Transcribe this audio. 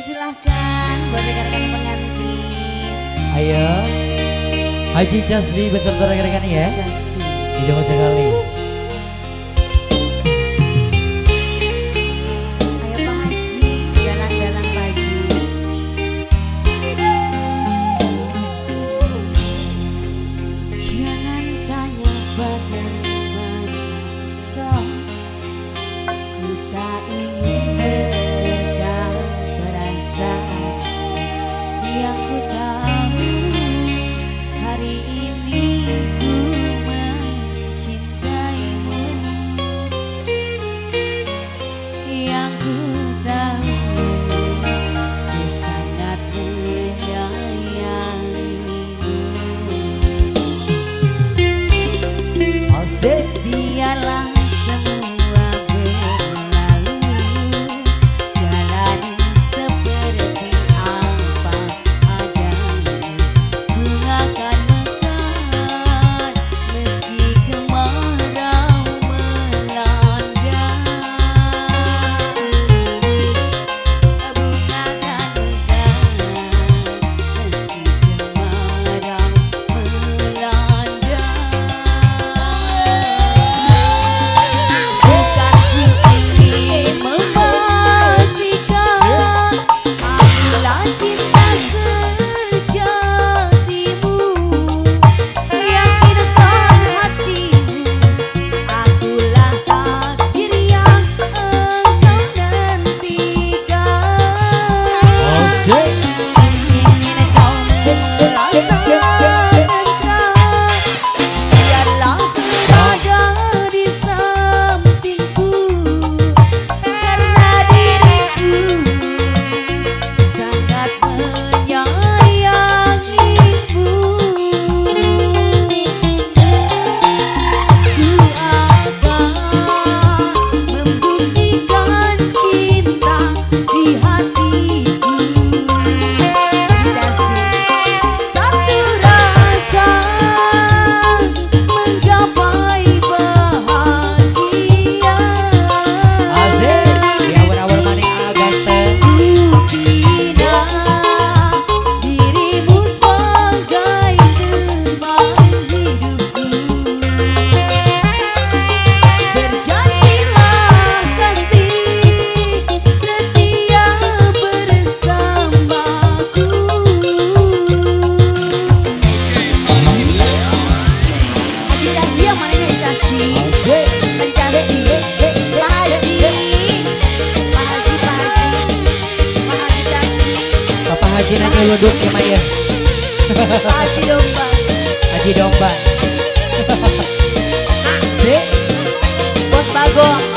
Dipersilahkan buat rekan-rekan pengantin. Ayo Haji Jasli beserta rekan-rekan ya. Justin. Hidung sekali. Ayo Pak Haji, jalan-jalan Pak Haji. Jangan tanya bagaimana ku tak ingin menerka perasaan yang ku tahu hari ini ku mencintaimu, yang ku tahu ku sangat menyayangimu. Asik. Biarlah semua berlalu, jalani seperti apa adanya. Ku akan mekar meski kemarau melanda. Bunga akan mekar meski kemarau melanda. Cinta sejatimu yang hidupan hatimu, akulah takdir yang engkau nantikan. Ingin kau merasa tentram, biarlah berada di sampingku, karena diriku sangat menyayangimu. Ku akan membuktikan cinta di hatiku. Satu rasa menggapai bahagia. Asik. Ya awal-awal maning Agasta. Bina dirimu sebagai teman hidupku. Berjanjilah kasih setia bersamaku. Haji Jasli yang mana nih Jasli? Asik. Jasli, Pak Haji, Pak Haji, Pak Haji, Pak Haji Jasli. Bapak Haji nanya luduk ya Maya. Pak Haji domba. Haji domba. Asik. Bos Bagong.